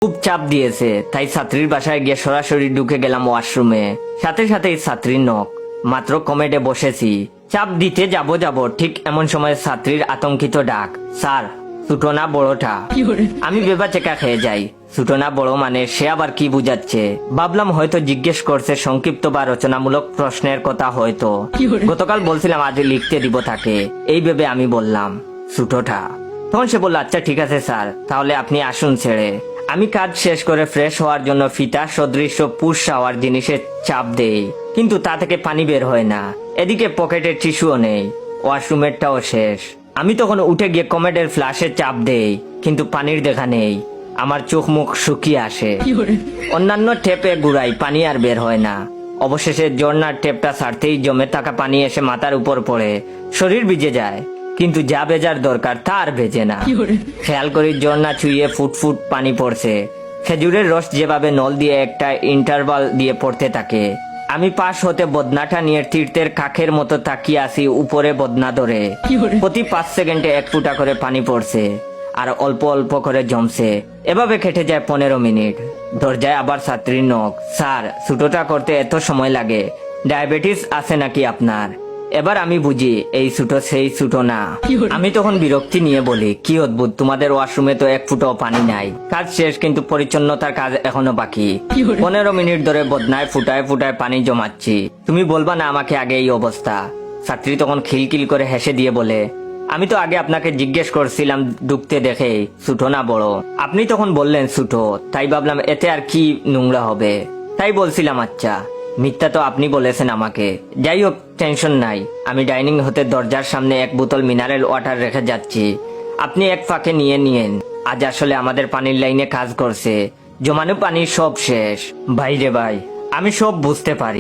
খুব চাপ দিয়েছে, তাই ছাত্রীর বাসায় গিয়ে সরাসরি ঢুকে গেলাম ওয়াশরুমে। সাথে সাথেই ছাত্রীর নখ। মাত্র কমেডে বসেছি, চাপ দিতে যাব ঠিক এমন সময় ছাত্রীর আতঙ্কিত ডাক, স্যার ছোটো না বড়টা? আমি বেবা চেকা খেয়ে যাই। ছোটো না বড় মানে সে আবার কি বুঝাচ্ছে? ভাবলাম হয়তো জিজ্ঞেস করছে সংক্ষিপ্ত বা রচনামূলক প্রশ্নের কথা হয়তো। গতকাল বলছিলাম আজ লিখতে দিব তাকে, এই ভেবে আমি বললাম ছোটোটা। তখন সে বলল আচ্ছা ঠিক আছে স্যার, তাহলে আপনি আসুন ছেড়ে। আমি কাজ শেষ করে ফ্রেশ হওয়ার জন্য ফিতা সদৃশ্য পুশ শাওয়ার জিনিসে চাপ দেই, কিন্তু তা থেকে পানি বের হয় না। এদিকে পকেটের টিস্যুও নেই, ওয়াশরুমেরটাও শেষ। আমি তখন উঠে গিয়ে কমেডের ফ্লাশে চাপ দেই, কিন্তু পানির দেখা নেই। আমার চোখ মুখ শুকিয়ে আসে। অন্যান্য টেপে ঘুরাই, পানি আর বের হয় না। অবশেষে ঝর্ণার টেপটা ছাড়তেই জমে থাকা পানি এসে মাথার উপর পড়ে, শরীর ভিজে যায়, কিন্তু যা ভেজার দরকার তা আর ভেজে না। খেয়াল করি ঝর্ণা ছুঁয়ে ফুট পানি পড়ছে। খেজুরের রস যেভাবে নল দিয়ে একটা ইন্টারভাল দিয়ে পড়তে থাকে, আমি পাশ হতে বদনাটা নিয়ে তীর্থের কাকের মতো তাকিয়ে আসি উপরে বদনা ধরে। প্রতি 5 সেকেন্ডে 1 ফুটা করে পানি পড়ছে আর অল্প অল্প করে জমছে। এভাবে কেটে যায় 15 মিনিট। দরজায় আবার ছাত্রীর নখ, স্যার ছোটোটা করতে এত সময় লাগে? ডায়াবেটিস আছে নাকি আপনার? এবার আমি বুঝি এই ছোটো সেই ছোটো না। আমি তখন বিরক্তি নিয়ে বলি, কি অদ্ভুত, তোমাদের ওয়াশরুমে তো 1 ফুটাও পানি নাই। কাজ শেষ, কিন্তু পরিচ্ছন্নতার কাজ এখনো বাকি। 15 মিনিট ধরে বদনায় ফুটায় পানি জমাচ্ছি। তুমি বলবা না আমাকে আগে এই অবস্থা? ছাত্রী তখন খিলখিল করে হেসে দিয়ে বলে, আমি তো আগে আপনাকে জিজ্ঞেস করছিলাম ঢুকতে দেখে ছোটো না বড়। আপনি তখন বললেন ছোটো, তাই ভাবলাম এতে আর কি নোংরা হবে, তাই বলছিলাম আচ্ছা। মিথ্যা তো আপনি বলেছেন আমাকে। যাই হোক, টেনশন নাই। আমি ডাইনিং হতে দরজার সামনে 1 বোতল মিনারেল ওয়াটার রেখে যাচ্ছি, আপনি এক ফাঁকে নিয়ে নিয়েন। আজ আসলে আমাদের পানির লাইনে কাজ করছে, জমানো পানি সব শেষ। ভাই রে ভাই, আমি সব বুঝতে পারি।